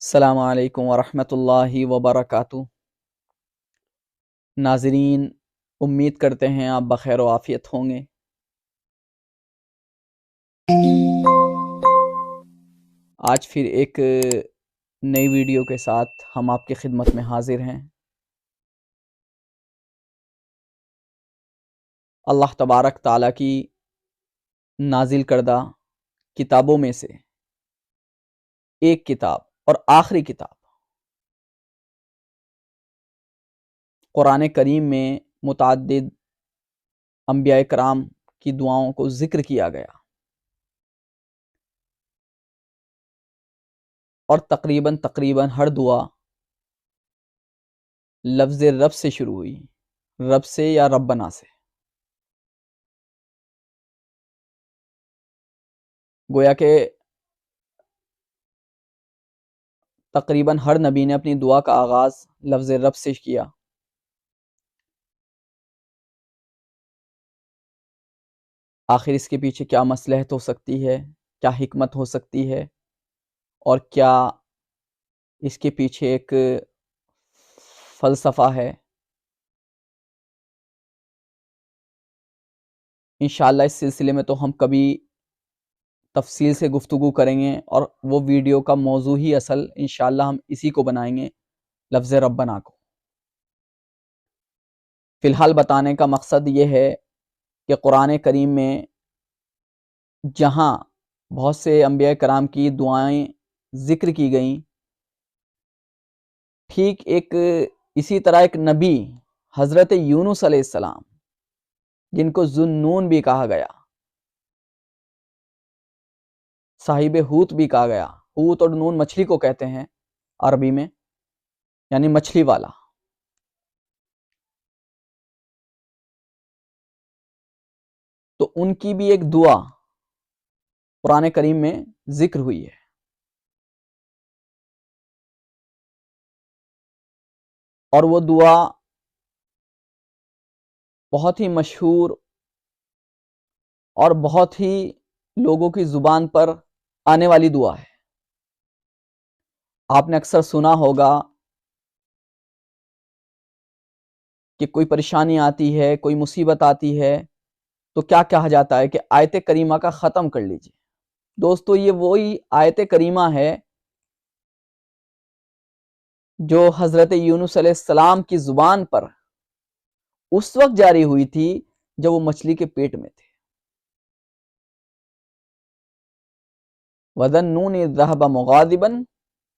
السلام علیکم ورحمۃ اللہ وبرکاتہ۔ ناظرین، امید کرتے ہیں آپ بخیر و عافیت ہوں گے۔ آج پھر ایک نئی ویڈیو کے ساتھ ہم آپ کی خدمت میں حاضر ہیں۔ اللہ تبارک تعالیٰ کی نازل کردہ کتابوں میں سے ایک کتاب اور آخری کتاب قرآن کریم میں متعدد انبیاء کرام کی دعاؤں کو ذکر کیا گیا، اور تقریباً ہر دعا لفظ رب سے شروع ہوئی، رب سے یا ربنا سے۔ گویا کہ تقریباً ہر نبی نے اپنی دعا کا آغاز لفظ رب سے کیا۔ آخر اس کے پیچھے کیا مصلحت ہو سکتی ہے، کیا حکمت ہو سکتی ہے، اور کیا اس کے پیچھے ایک فلسفہ ہے، انشاءاللہ اس سلسلے میں تو ہم کبھی تفصیل سے گفتگو کریں گے، اور وہ ویڈیو کا موضوع ہی اصل انشاءاللہ ہم اسی کو بنائیں گے، لفظ ربنا کو۔ فی الحال بتانے کا مقصد یہ ہے کہ قرآن کریم میں جہاں بہت سے انبیاء کرام کی دعائیں ذکر کی گئیں، ٹھیک اسی طرح ایک نبی حضرت یونس علیہ السلام، جن کو ذو النون بھی کہا گیا، صاحب حوت بھی کہا گیا۔ حوت اور نون مچھلی کو کہتے ہیں عربی میں، یعنی مچھلی والا۔ تو ان کی بھی ایک دعا قرآن کریم میں ذکر ہوئی ہے، اور وہ دعا بہت ہی مشہور اور بہت ہی لوگوں کی زبان پر آنے والی دعا ہے۔ آپ نے اکثر سنا ہوگا کہ کوئی پریشانی آتی ہے، کوئی مصیبت آتی ہے تو کیا کہا جاتا ہے کہ آیت کریمہ کا ختم کر لیجئے۔ دوستو، یہ وہی آیت کریمہ ہے جو حضرت یونس علیہ السلام کی زبان پر اس وقت جاری ہوئی تھی جب وہ مچھلی کے پیٹ میں تھے۔ وَذَنُّونِ إِذْ ذَهَبَ مُغَاضِبًا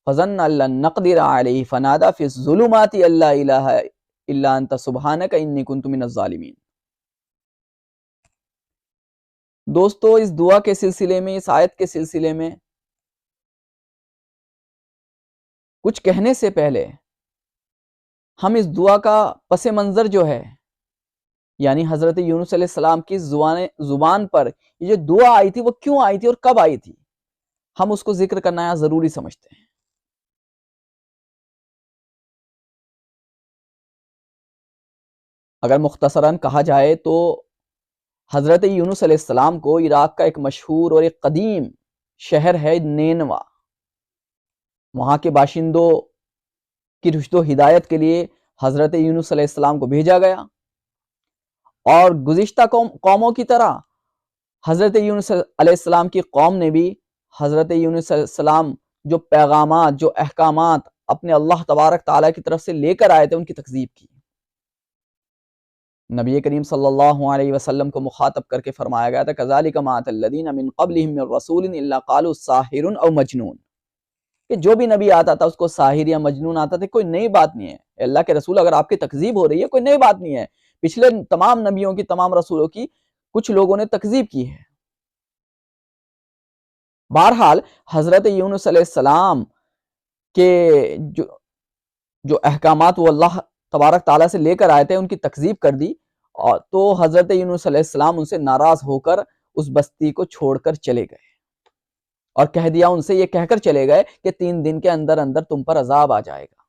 فَظَنَّ أَن لَّن نَّقْدِرَ عَلَيْهِ فَنَادَىٰ فِي الظُّلُمَاتِ أَن لَّا إِلَٰهَ إِلَّا أَنتَ سُبْحَانَكَ إِنِّي كُنتُ مِنَ الظَّالِمِينَ۔ دوستو، اس دعا کے سلسلے میں، اس آیت کے سلسلے میں کچھ کہنے سے پہلے ہم اس دعا کا پس منظر جو ہے، یعنی حضرت یونس علیہ السلام کی زبان پر یہ جو دعا آئی تھی وہ کیوں آئی تھی اور کب آئی تھی، ہم اس کو ذکر کرنا یہاں ضروری سمجھتے ہیں۔ اگر مختصراً کہا جائے تو حضرت یونس علیہ السلام کو عراق کا ایک مشہور اور ایک قدیم شہر ہے نینوا، وہاں کے باشندوں کی رشد و ہدایت کے لیے حضرت یونس علیہ السلام کو بھیجا گیا، اور گزشتہ قوموں کی طرح حضرت یونس علیہ السلام کی قوم نے بھی حضرت یونس علیہ السلام جو پیغامات، جو احکامات اپنے اللہ تبارک تعالیٰ کی طرف سے لے کر آئے تھے، ان کی تکذیب کی۔ نبی کریم صلی اللہ علیہ وسلم کو مخاطب کر کے فرمایا گیا تھا كَذَلِكَ مَا أَتَى الَّذِينَ مِن قَبْلِهِم مِّن رَّسُولٍ إِلَّا قَالُوا سَاحِرٌ أَوْ مَجْنُونٌ، کہ جو بھی نبی آتا تھا اس کو ساحر یا مجنون آتا تھا، کوئی نئی بات نہیں ہے۔ اللہ کے رسول، اگر آپ کی تکذیب ہو رہی ہے، کوئی نئی بات نہیں ہے، پچھلے تمام نبیوں کی، تمام رسولوں کی کچھ لوگوں نے تکذیب کی ہے۔ بہرحال حضرت یونس علیہ السلام کے جو احکامات وہ اللہ تبارک تعالیٰ سے لے کر آئے تھے، ان کی تکذیب کر دی، اور تو حضرت یونس علیہ السلام ان سے ناراض ہو کر اس بستی کو چھوڑ کر چلے گئے، اور کہہ دیا ان سے، یہ کہہ کر چلے گئے کہ 3 دن کے اندر اندر تم پر عذاب آ جائے گا۔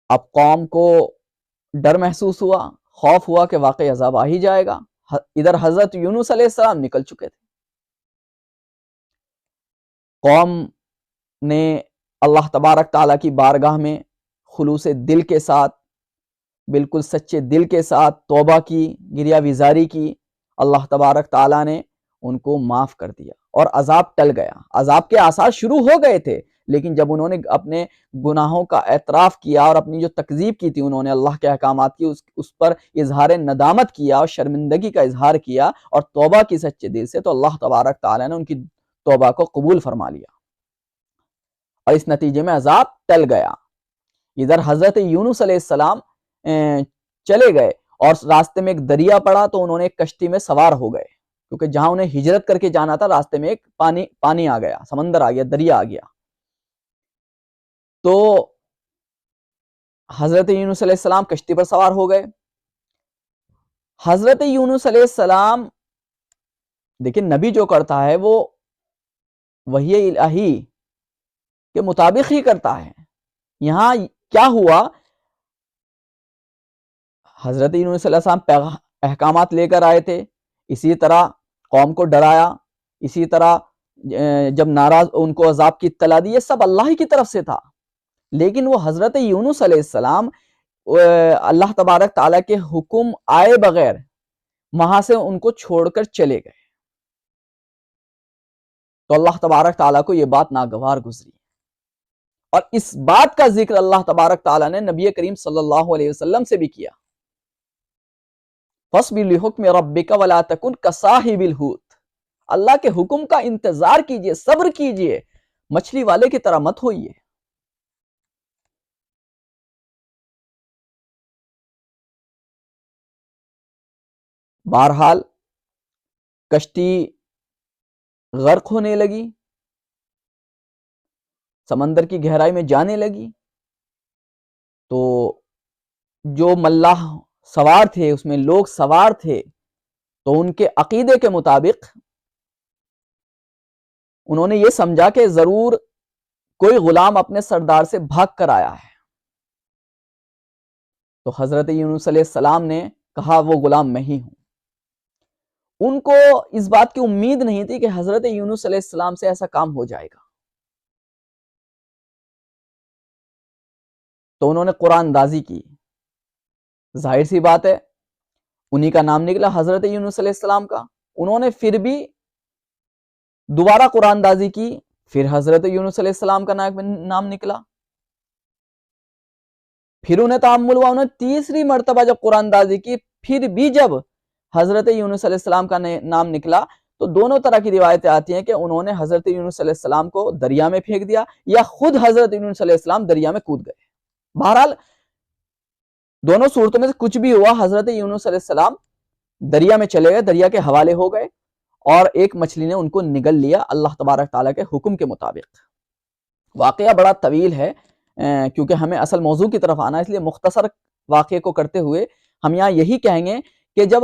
اب قوم کو ڈر محسوس ہوا، خوف ہوا کہ واقعی عذاب آ ہی جائے گا۔ ادھر حضرت یونس علیہ السلام نکل چکے تھے، قوم نے اللہ تبارک تعالیٰ کی بارگاہ میں خلوص دل کے ساتھ، بالکل سچے دل کے ساتھ توبہ کی، گریہ وزاری کی، اللہ تبارک تعالیٰ نے ان کو معاف کر دیا اور عذاب ٹل گیا۔ عذاب کے آثار شروع ہو گئے تھے، لیکن جب انہوں نے اپنے گناہوں کا اعتراف کیا اور اپنی جو تکذیب کی تھی انہوں نے اللہ کے احکامات کی، اس پر اظہار ندامت کیا اور شرمندگی کا اظہار کیا اور توبہ کی سچے دل سے، تو اللہ تبارک تعالیٰ نے ان کی توبہ کو قبول فرما لیا اور اس نتیجے میں عذاب ٹل گیا۔ ادھر حضرت یونس علیہ السلام چلے گئے اور راستے میں ایک دریا پڑا تو انہوں نے ایک کشتی میں سوار ہو گئے، کیونکہ جہاں انہیں ہجرت کر کے جانا تھا راستے میں ایک پانی آ گیا، سمندر آ گیا، دریا آ گیا۔ تو حضرت یونس علیہ السلام کشتی پر سوار ہو گئے۔ حضرت یونس علیہ السلام دیکھیں نبی جو کرتا ہے وہ وحی الہی کے مطابق ہی کرتا ہے۔ یہاں کیا ہوا، حضرت یونس علیہ السلام احکامات لے کر آئے تھے، اسی طرح قوم کو ڈرایا، اسی طرح جب ناراض ان کو عذاب کی اطلاع دی، یہ سب اللہ ہی کی طرف سے تھا، لیکن وہ حضرت یونس علیہ السلام اللہ تبارک تعالیٰ کے حکم آئے بغیر وہاں سے ان کو چھوڑ کر چلے گئے، تو اللہ تبارک تعالیٰ کو یہ بات ناگوار گزری، اور اس بات کا ذکر اللہ تبارک تعالیٰ نے نبی کریم صلی اللہ علیہ وسلم سے بھی کیا، فَاصْبِرْ لِحُکْمِ رَبِّكَ وَلَا تَكُنْ كَصَاحِبِ الْحُوتِ، اللہ کے حکم کا انتظار کیجئے، صبر کیجئے، مچھلی والے کی طرح مت ہوئیے۔ بہرحال کشتی غرق ہونے لگی، سمندر کی گہرائی میں جانے لگی، تو جو ملاح سوار تھے، اس میں لوگ سوار تھے، تو ان کے عقیدے کے مطابق انہوں نے یہ سمجھا کہ ضرور کوئی غلام اپنے سردار سے بھاگ کر آیا ہے، تو حضرت یونس علیہ السلام نے کہا وہ غلام میں ہی ہوں۔ ان کو اس بات کی امید نہیں تھی کہ حضرت یونس علیہ السلام سے ایسا کام ہو جائے گا، تو انہوں نے قرآن اندازی کی، ظاہر سی بات ہے انہی کا نام نکلا حضرت یونس علیہ السلام کا، انہوں نے پھر بھی دوبارہ قرآن اندازی کی، پھر حضرت یونس علیہ السلام کا نام نکلا، پھر انہیں تحمل ہوا، انہوں نے تیسری مرتبہ جب قرآن اندازی کی، پھر بھی جب حضرت یونس علیہ السلام کا نام نکلا، تو دونوں طرح کی روایتیں آتی ہیں کہ انہوں نے حضرت یونس علیہ السلام کو دریا میں پھینک دیا یا خود حضرت یونس علیہ السلام دریا میں کود گئے۔ بہرحال دونوں صورتوں میں سے کچھ بھی ہوا، حضرت یونس علیہ السلام دریا میں چلے گئے، دریا کے حوالے ہو گئے، اور ایک مچھلی نے ان کو نگل لیا اللہ تبارک تعالیٰ کے حکم کے مطابق۔ واقعہ بڑا طویل ہے، کیونکہ ہمیں اصل موضوع کی طرف آنا، اس لیے مختصر واقعے کو کرتے ہوئے ہم یہاں یہی کہیں گے کہ جب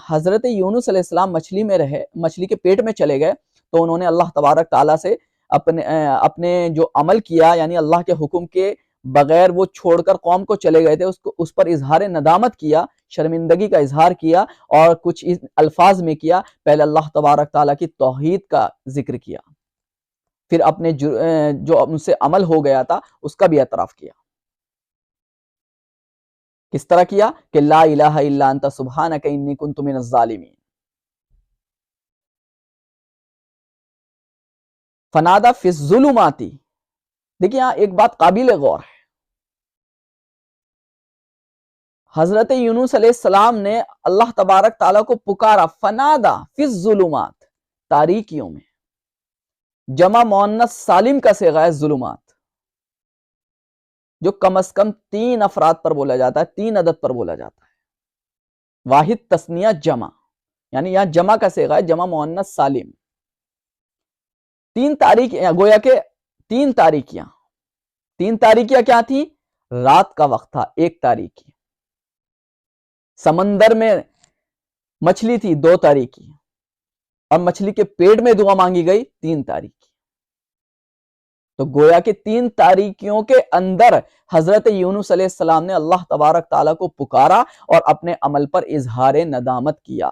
حضرت یونس علیہ السلام مچھلی میں رہے، مچھلی کے پیٹ میں چلے گئے، تو انہوں نے اللہ تبارک تعالیٰ سے اپنے جو عمل کیا، یعنی اللہ کے حکم کے بغیر وہ چھوڑ کر قوم کو چلے گئے تھے، اس پر اظہار ندامت کیا، شرمندگی کا اظہار کیا، اور کچھ الفاظ میں کیا، پہلے اللہ تبارک تعالیٰ کی توحید کا ذکر کیا، پھر اپنے جو ان سے عمل ہو گیا تھا اس کا بھی اعتراف کیا۔ کس طرح کیا کہ لا الہ الا انت سبحانک انی کنت من الظالمین۔ فنادى فی الظلمات، دیکھیں یہاں ایک بات قابل غور ہے، حضرت یونس علیہ السلام نے اللہ تبارک تعالیٰ کو پکارا، فنادى فی الظلمات، تاریکیوں میں، جمع مؤنث سالم کا صیغہ ہے ظلمات، جو کم از کم 3 افراد پر بولا جاتا ہے، 3 عدد پر بولا جاتا ہے، واحد تثنیہ جمع، یعنی یہاں جمع کا صیغہ ہے، جمع مؤنث سالم، 3 تاریکیاں، گویا کہ 3 تاریکیاں، 3 تاریکیاں کیا تھیں؟ رات کا وقت تھا 1 تاریکی، سمندر میں مچھلی تھی 2 تاریکی، اور مچھلی کے پیٹ میں دعا مانگی گئی 3 تاریکی، تو گویا کہ 3 تاریکیوں کے اندر حضرت یونس علیہ السلام نے اللہ تبارک تعالیٰ کو پکارا اور اپنے عمل پر اظہار ندامت کیا۔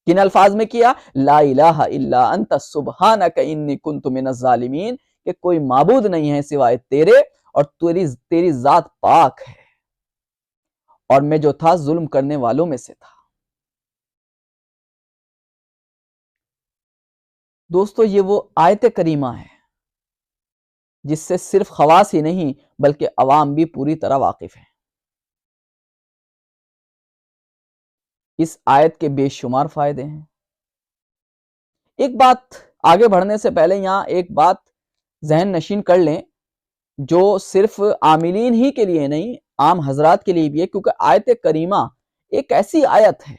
کن الفاظ میں کیا؟ لا الہ الا انت سبحانک انی کنت من الظالمین، کہ کوئی معبود نہیں ہے سوائے تیرے اور تیری ذات پاک ہے اور میں جو تھا ظلم کرنے والوں میں سے تھا۔ دوستو یہ وہ آیت کریمہ ہے جس سے صرف خواص ہی نہیں بلکہ عوام بھی پوری طرح واقف ہیں۔ اس آیت کے بے شمار فائدے ہیں۔ ایک بات آگے بڑھنے سے پہلے یہاں ایک بات ذہن نشین کر لیں جو صرف عاملین ہی کے لیے نہیں، عام حضرات کے لیے بھی ہے، کیونکہ آیت کریمہ ایک ایسی آیت ہے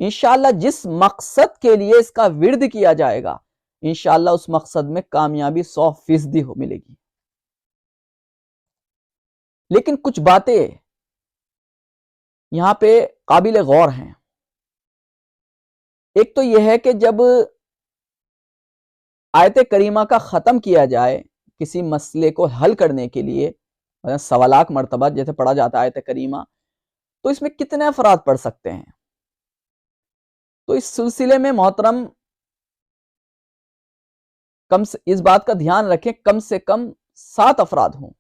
انشاءاللہ جس مقصد کے لیے اس کا ورد کیا جائے گا انشاءاللہ اس مقصد میں کامیابی 100% ہو ملے گی۔ لیکن کچھ باتیں یہاں پہ قابل غور ہیں۔ ایک تو یہ ہے کہ جب آیت کریمہ کا ختم کیا جائے کسی مسئلے کو حل کرنے کے لیے، سوالات مرتبہ جیسے پڑھا جاتا ہے آیت کریمہ، تو اس میں کتنے افراد پڑھ سکتے ہیں؟ تو اس سلسلے میں محترم اس بات کا دھیان رکھیں کم سے کم 7 افراد ہوں۔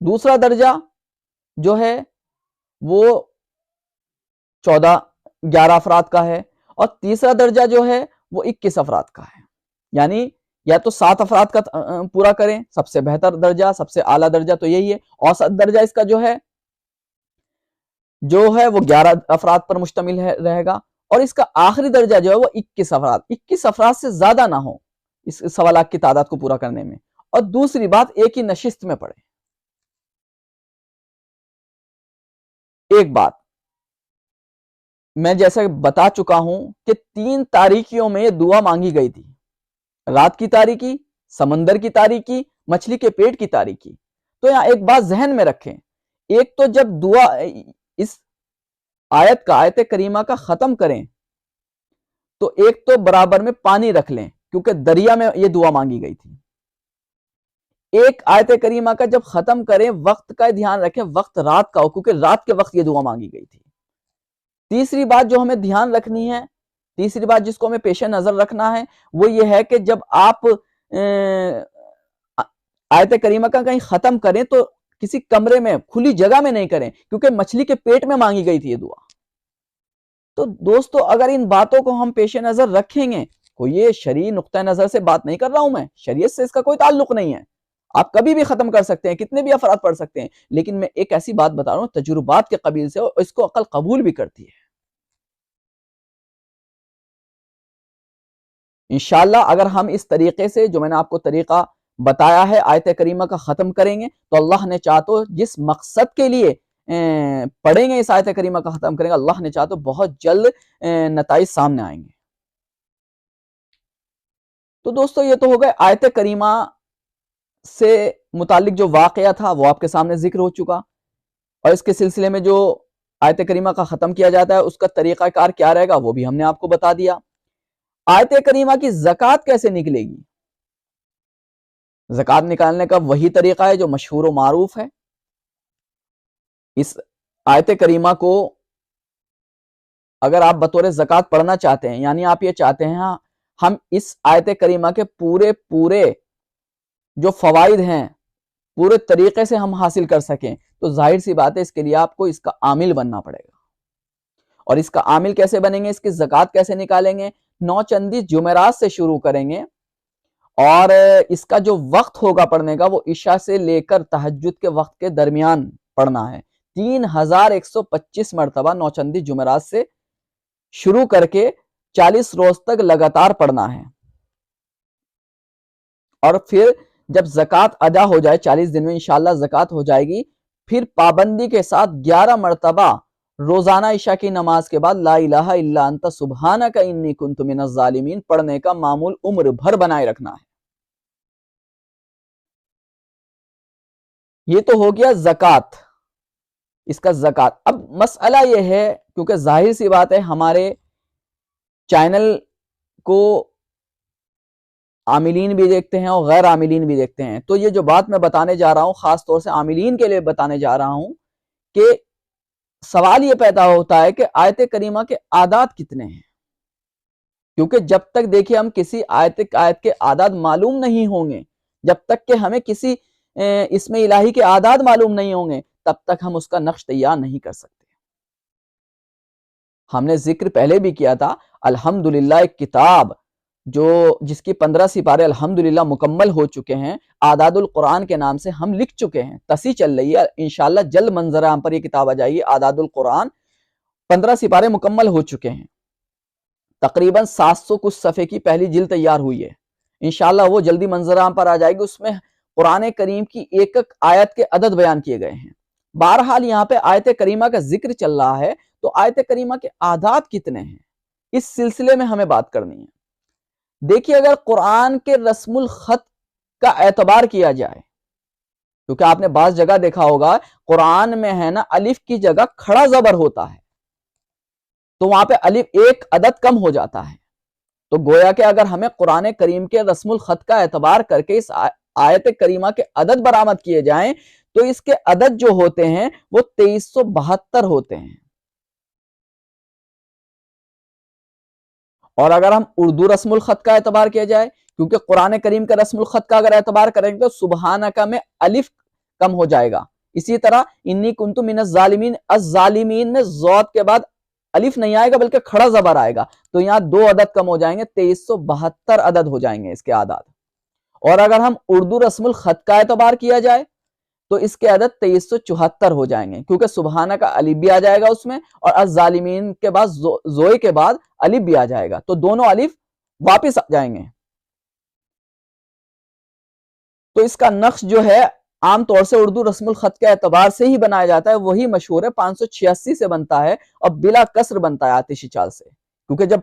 دوسرا درجہ جو ہے وہ 11 افراد کا ہے، اور تیسرا درجہ جو ہے وہ 21 افراد کا ہے۔ یعنی یا تو 7 افراد کا پورا کریں، سب سے بہتر درجہ، سب سے اعلیٰ درجہ تو یہی ہے۔ اوسط درجہ اس کا جو ہے وہ 11 افراد پر مشتمل رہے گا، اور اس کا آخری درجہ جو ہے وہ 21 افراد 21 افراد سے زیادہ نہ ہو اس سوالات کی تعداد کو پورا کرنے میں، اور دوسری بات ایک ہی نشست میں پڑھیں۔ ایک بات میں جیسے بتا چکا ہوں کہ 3 تاریکیوں میں یہ دعا مانگی گئی تھی، رات کی تاریکی، سمندر کی تاریکی، مچھلی کے پیٹ کی تاریکی۔ تو یہاں ایک بات ذہن میں رکھیں، ایک تو جب دعا اس آیت کریمہ کا ختم کریں تو ایک تو برابر میں پانی رکھ لیں کیونکہ دریا میں یہ دعا مانگی گئی تھی۔ ایک آیت کریمہ کا جب ختم کریں وقت کا دھیان رکھیں، وقت رات کا ہو کیونکہ رات کے وقت یہ دعا مانگی گئی تھی۔ تیسری بات جو ہمیں دھیان رکھنی ہے، تیسری بات جس کو ہمیں پیش نظر رکھنا ہے وہ یہ ہے کہ جب آپ آیت کریمہ کا کہیں ختم کریں تو کسی کمرے میں کھلی جگہ میں نہیں کریں کیونکہ مچھلی کے پیٹ میں مانگی گئی تھی یہ دعا۔ تو دوستو اگر ان باتوں کو ہم پیش نظر رکھیں گے، کوئی یہ شرعی نقطہ نظر سے بات نہیں کر رہا ہوں میں، شریعت سے اس کا کوئی تعلق نہیں ہے، آپ کبھی بھی ختم کر سکتے ہیں، کتنے بھی افراد پڑھ سکتے ہیں، لیکن میں ایک ایسی بات بتا رہا ہوں تجربات کے قبیل سے، اور اس کو عقل قبول بھی کرتی ہے۔ انشاءاللہ اگر ہم اس طریقے سے جو میں نے آپ کو طریقہ بتایا ہے آیت کریمہ کا ختم کریں گے تو اللہ نے چاہا تو جس مقصد کے لیے پڑھیں گے اس آیت کریمہ کا ختم کریں گے، اللہ نے چاہا تو بہت جلد نتائج سامنے آئیں گے۔ تو دوستو یہ تو ہو گئے آیت کریمہ سے متعلق جو واقعہ تھا وہ آپ کے سامنے ذکر ہو چکا، اور اس کے سلسلے میں جو آیت کریمہ کا ختم کیا جاتا ہے اس کا طریقہ کار کیا رہے گا وہ بھی ہم نے آپ کو بتا دیا۔ آیت کریمہ کی زکوٰۃ کیسے نکلے گی؟ زکوٰۃ نکالنے کا وہی طریقہ ہے جو مشہور و معروف ہے۔ اس آیت کریمہ کو اگر آپ بطور زکوٰۃ پڑھنا چاہتے ہیں، یعنی آپ یہ چاہتے ہیں ہم اس آیت کریمہ کے پورے جو فوائد ہیں پورے طریقے سے ہم حاصل کر سکیں، تو ظاہر سی بات ہے اس کے لیے آپ کو اس کا عامل بننا پڑے گا۔ اور اس کا عامل کیسے بنیں گے، اس کی زکوٰۃ کیسے نکالیں گے؟ 9 چندی جمعرات سے شروع کریں گے، اور اس کا جو وقت ہوگا پڑھنے کا وہ عشاء سے لے کر تہجد کے وقت کے درمیان پڑھنا ہے۔ 3125 مرتبہ 9 چندی جمعرات سے شروع کر کے 40 روز تک لگاتار پڑھنا ہے، اور پھر جب زکوٰۃ ادا ہو جائے 40 دن میں انشاءاللہ زکوٰۃ ہو جائے گی، پھر پابندی کے ساتھ 11 مرتبہ روزانہ عشاء کی نماز کے بعد لا الہ الا انت سبحانک انی کنت من الظالمین پڑھنے کا معمول عمر بھر بنائے رکھنا ہے۔ یہ تو ہو گیا زکوٰۃ، اس کا زکوٰۃ۔ اب مسئلہ یہ ہے کیونکہ ظاہر سی بات ہے ہمارے چینل کو عاملین بھی دیکھتے ہیں اور غیر عاملین بھی دیکھتے ہیں، تو یہ جو بات میں بتانے جا رہا ہوں خاص طور سے عاملین کے لیے بتانے جا رہا ہوں کہ سوال یہ پیدا ہوتا ہے کہ آیت کریمہ کے اعداد کتنے ہیں؟ کیونکہ جب تک دیکھیے ہم کسی آیت کے اعداد معلوم نہیں ہوں گے، جب تک کہ ہمیں کسی اسم الہی کے اعداد معلوم نہیں ہوں گے، تب تک ہم اس کا نقش تیار نہیں کر سکتے۔ ہم نے ذکر پہلے بھی کیا تھا، الحمدللہ ایک کتاب جس کی 15 سپارے الحمدللہ مکمل ہو چکے ہیں، اعداد القرآن کے نام سے ہم لکھ چکے ہیں، تصحیح چل رہی ہے، انشاءاللہ جلد منظر عام پر یہ کتاب آ جائے گی۔ اعداد القرآن 15 سپارے مکمل ہو چکے ہیں، تقریباً 700 کچھ صفحے کی پہلی جلد تیار ہوئی ہے، انشاءاللہ وہ جلدی منظر عام پر آ جائے گی۔ اس میں قرآن کریم کی ایک ایک آیت کے عدد بیان کیے گئے ہیں۔ بہرحال یہاں پہ آیت کریمہ کا ذکر چل رہا ہے، تو آیت کریمہ کے اعداد کتنے ہیں، اس سلسلے میں ہمیں بات کرنی ہے۔ دیکھیے اگر قرآن کے رسم الخط کا اعتبار کیا جائے، کیونکہ آپ نے بعض جگہ دیکھا ہوگا قرآن میں ہے نا الف کی جگہ کھڑا زبر ہوتا ہے، تو وہاں پہ الف ایک عدد کم ہو جاتا ہے، تو گویا کہ اگر ہمیں قرآن کریم کے رسم الخط کا اعتبار کر کے اس آیت کریمہ کے عدد برآمد کیے جائیں، تو اس کے عدد جو ہوتے ہیں وہ 2372 ہوتے ہیں۔ اور اگر ہم اردو رسم الخط کا اعتبار کیا جائے، کیونکہ قرآن کریم کا رسم الخط کا اگر اعتبار کریں گے تو سبحانکا میں الف کم ہو جائے گا، اسی طرح انی کنت من الظالمین، الظالمین میں ضاد کے بعد الف نہیں آئے گا بلکہ کھڑا زبر آئے گا، تو یہاں 2 عدد کم ہو جائیں گے، 2372 عدد ہو جائیں گے اس کے اعداد۔ اور اگر ہم اردو رسم الخط کا اعتبار کیا جائے تو اس کے عدد 2374 ہو جائیں گے، کیونکہ سبحانہ کا الف بھی آ جائے گا اس میں، اور الظالمین کے بعد زوئے کے بعد الف بھی آ جائے گا، تو دونوں الف واپس آ جائیں گے۔ تو اس کا نقش جو ہے عام طور سے اردو رسم الخط کے اعتبار سے ہی بنایا جاتا ہے، وہی مشہور ہے، 586 سے بنتا ہے اور بلا کسر بنتا ہے آتشی چال سے، کیونکہ جب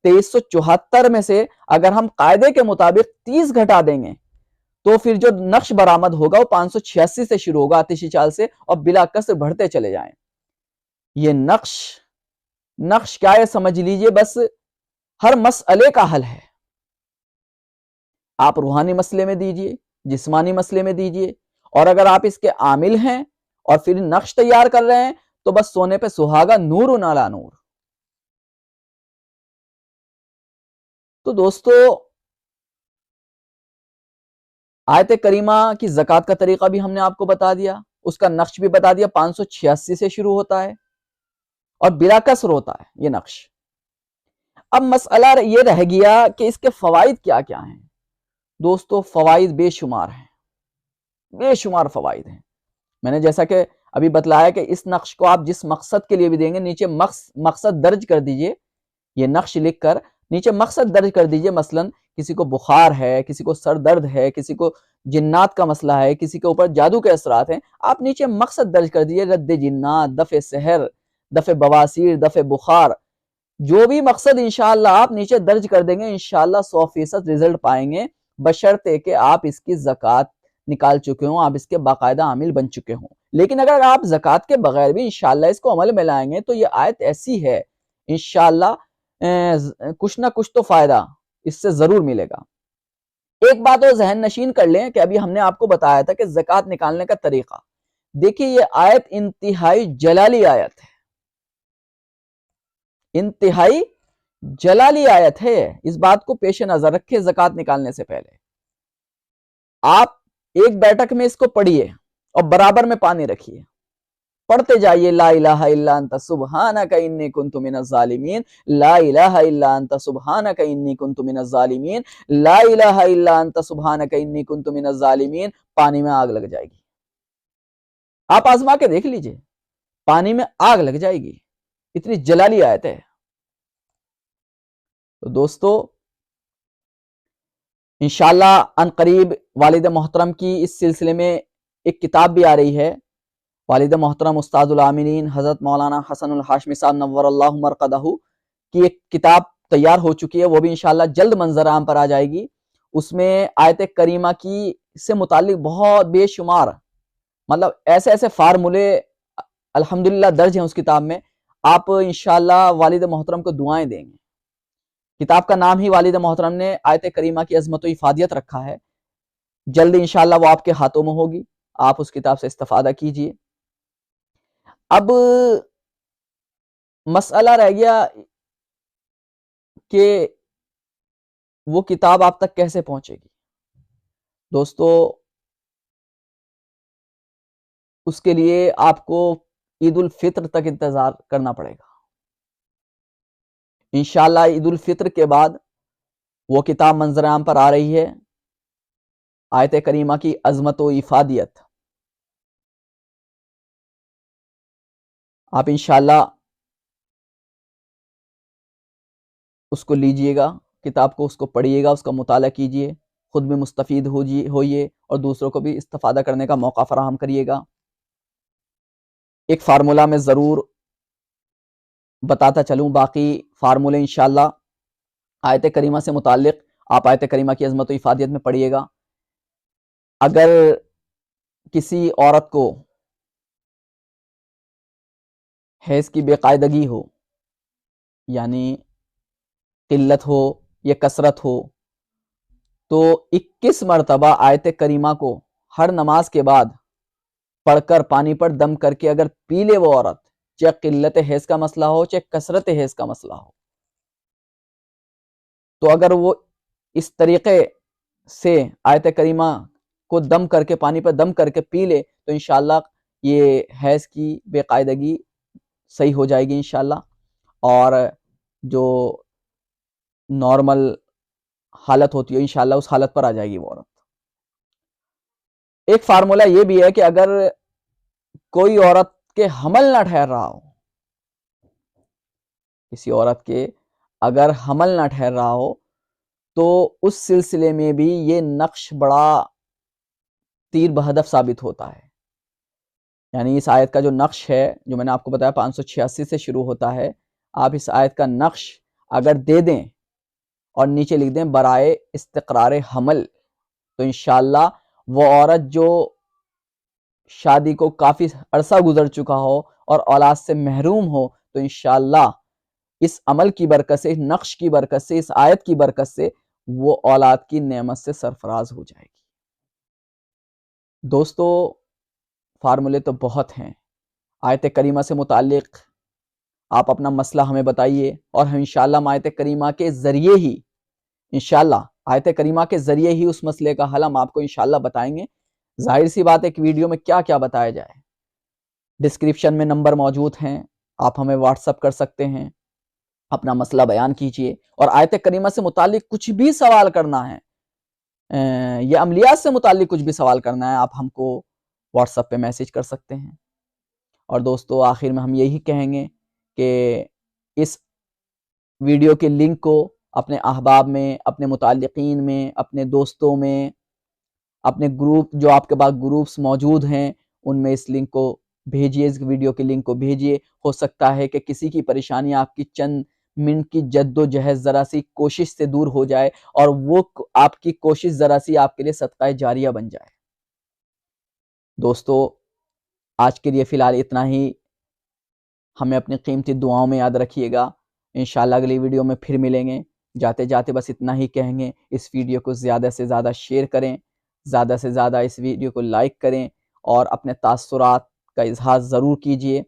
2374 میں سے اگر ہم قاعدے کے مطابق 30 گھٹا دیں گے تو پھر جو نقش برآمد ہوگا وہ 586 سے شروع ہوگا آتشی چال سے، اور بلا کسر بڑھتے چلے جائیں۔ یہ نقش کیا ہے سمجھ لیجئے، بس ہر مسئلے کا حل ہے۔ آپ روحانی مسئلے میں دیجئے، جسمانی مسئلے میں دیجئے، اور اگر آپ اس کے عامل ہیں اور پھر نقش تیار کر رہے ہیں تو بس سونے پہ سہاگا، نور علی نور۔ تو دوستو آیت کریمہ کی زکوٰۃ کا طریقہ بھی ہم نے آپ کو بتا دیا، اس کا نقش بھی بتا دیا، 586 سے شروع ہوتا ہے اور بلا کسر ہوتا ہے یہ نقش۔ اب مسئلہ یہ رہ گیا کہ اس کے فوائد کیا کیا ہیں۔ دوستو فوائد بے شمار ہیں، بے شمار فوائد ہیں۔ میں نے جیسا کہ ابھی بتلایا کہ اس نقش کو آپ جس مقصد کے لیے بھی دیں گے، نیچے مقصد درج کر دیجئے، یہ نقش لکھ کر نیچے مقصد درج کر دیجئے، مثلا کسی کو بخار ہے، کسی کو سر درد ہے، کسی کو جنات کا مسئلہ ہے، کسی کے اوپر جادو کے اثرات ہیں، آپ نیچے مقصد درج کر دیجئے، رد جنات، دفع سحر، دفع بواسیر، دفع بخار، جو بھی مقصد انشاءاللہ آپ نیچے درج کر دیں گے، انشاءاللہ 100% رزلٹ پائیں گے، بشرطے کہ آپ اس کی زکوٰۃ نکال چکے ہوں، آپ اس کے باقاعدہ عامل بن چکے ہوں۔ لیکن اگر آپ زکوٰۃ کے بغیر بھی انشاءاللہ اس کو عمل میں لائیں گے تو یہ آیت ایسی ہے، انشاءاللہ کچھ نہ کچھ تو فائدہ اس سے ضرور ملے گا۔ ایک بات اور ذہن نشین کر لیں کہ ابھی ہم نے آپ کو بتایا تھا کہ زکوٰۃ نکالنے کا طریقہ، دیکھیے یہ آیت انتہائی جلالی آیت ہے، انتہائی جلالی آیت ہے، اس بات کو پیش نظر رکھیں۔ زکوٰۃ نکالنے سے پہلے آپ ایک بیٹھک میں اس کو پڑھیے اور برابر میں پانی رکھیے، پڑھتے جائیے، لا الہ الا انت سبحانک انی کنت من الظالمین، لا الہ الا انت سبحانک انی کنت من الظالمین، لا الہ الا انت سبحانک انی کنت من الظالمین، پانی میں آگ لگ جائے گی۔ آپ آزما کے دیکھ لیجئے، پانی میں آگ لگ جائے گی، اتنی جلالی آیت ہے۔ تو دوستو انشاءاللہ ان قریب والد محترم کی اس سلسلے میں ایک کتاب بھی آ رہی ہے، والد محترم استاد العاملین حضرت مولانا حسن الہاشمی صاحب نور اللہ مرقدہ کی ایک کتاب تیار ہو چکی ہے، وہ بھی انشاءاللہ جلد منظر عام پر آ جائے گی۔ اس میں آیت کریمہ کی سے متعلق بہت بے شمار مطلب ایسے ایسے فارمولے الحمدللہ درج ہیں اس کتاب میں، آپ انشاءاللہ والد محترم کو دعائیں دیں گے۔ کتاب کا نام ہی والد محترم نے آیت کریمہ کی عظمت و افادیت رکھا ہے، جلد انشاءاللہ وہ آپ کے ہاتھوں میں ہوگی، آپ اس کتاب سے استفادہ کیجئے۔ اب مسئلہ رہ گیا کہ وہ کتاب آپ تک کیسے پہنچے گی؟ دوستو اس کے لیے آپ کو عید الفطر تک انتظار کرنا پڑے گا. انشاءاللہ عید الفطر کے بعد وہ کتاب منظر عام پر آ رہی ہے، آیت کریمہ کی عظمت و افادیت. آپ انشاءاللہ اس کو لیجئے گا، کتاب کو، اس کو پڑھیے گا، اس کا مطالعہ کیجئے، خود بھی مستفید ہوئیے اور دوسروں کو بھی استفادہ کرنے کا موقع فراہم کریے گا. ایک فارمولہ میں ضرور بتاتا چلوں، باقی فارمولے انشاءاللہ آیت کریمہ سے متعلق آپ آیت کریمہ کی عظمت و افادیت میں پڑھیے گا. اگر کسی عورت کو حیض کی بے قاعدگی ہو، یعنی قلت ہو یا کثرت ہو، تو 21 مرتبہ آیت کریمہ کو ہر نماز کے بعد پڑھ کر پانی پر دم کر کے اگر پی لے وہ عورت، چاہے قلت حیض کا مسئلہ ہو چاہے کثرت حیض کا مسئلہ ہو، تو اگر وہ اس طریقے سے آیت کریمہ کو دم کر کے، پانی پر دم کر کے پی لے، تو انشاءاللہ یہ حیض کی بے قاعدگی صحیح ہو جائے گی انشاءاللہ، اور جو نارمل حالت ہوتی ہے انشاءاللہ اس حالت پر آ جائے گی وہ عورت. ایک فارمولہ یہ بھی ہے کہ اگر کوئی عورت کے حمل نہ ٹھہر رہا ہو، کسی عورت کے اگر حمل نہ ٹھہر رہا ہو، تو اس سلسلے میں بھی یہ نقش بڑا تیر بہدف ثابت ہوتا ہے. یعنی اس آیت کا جو نقش ہے، جو میں نے آپ کو بتایا 586 سے شروع ہوتا ہے، آپ اس آیت کا نقش اگر دے دیں اور نیچے لکھ دیں برائے استقرار حمل، تو انشاءاللہ وہ عورت جو شادی کو کافی عرصہ گزر چکا ہو اور اولاد سے محروم ہو، تو انشاءاللہ اس عمل کی برکت سے، اس نقش کی برکت سے، اس آیت کی برکت سے وہ اولاد کی نعمت سے سرفراز ہو جائے گی. دوستو فارمولے تو بہت ہیں. آیت کریمہ سے متعلق آپ اپنا مسئلہ ہمیں بتائیے، اور ہم انشاءاللہ آیت کریمہ کے ذریعے ہی آیت کریمہ کے ذریعے ہی اس مسئلے کا حل ہم آپ کو انشاءاللہ بتائیں گے. ظاہر سی بات ہے ایک ویڈیو میں کیا کیا بتایا جائے. ڈسکرپشن میں نمبر موجود ہیں، آپ ہمیں واٹس اپ کر سکتے ہیں، اپنا مسئلہ بیان کیجئے. اور آیت کریمہ سے متعلق کچھ بھی سوال کرنا ہے یا عملیات سے متعلق کچھ بھی سوال کرنا ہے، آپ ہم کو واٹس اپ پہ میسج کر سکتے ہیں. اور دوستو آخر میں ہم یہی کہیں گے کہ اس ویڈیو کے لنک کو اپنے احباب میں، اپنے متعلقین میں، اپنے دوستوں میں، اپنے گروپ جو آپ کے پاس گروپس موجود ہیں ان میں اس لنک کو بھیجیے، اس ویڈیو کے لنک کو بھیجیے. ہو سکتا ہے کہ کسی کی پریشانی آپ کی چند منٹ کی جد و جہد ذرا سی کوشش سے دور ہو جائے، اور وہ آپ کی کوشش ذرا سی آپ کے لیے صدقہ جاریہ بن جائے. دوستو آج کے لیے فی الحال اتنا ہی. ہمیں اپنی قیمتی دعاؤں میں یاد رکھیے گا. انشاءاللہ اگلی ویڈیو میں پھر ملیں گے. جاتے جاتے بس اتنا ہی کہیں گے، اس ویڈیو کو زیادہ سے زیادہ شیئر کریں، زیادہ سے زیادہ اس ویڈیو کو لائک کریں، اور اپنے تاثرات کا اظہار ضرور کیجئے.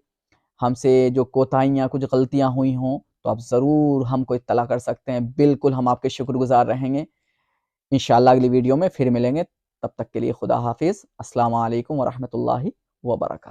ہم سے جو کوتاہیاں، کچھ غلطیاں ہوئی ہوں تو آپ ضرور ہم کو اطلاع کر سکتے ہیں. بالکل ہم آپ کے شکر گزار رہیں گے. انشاءاللہ اگلی ویڈیو میں پھر ملیں گے. تب تک کے لیے خدا حافظ. السلام علیکم ورحمۃ اللہ وبرکاتہ.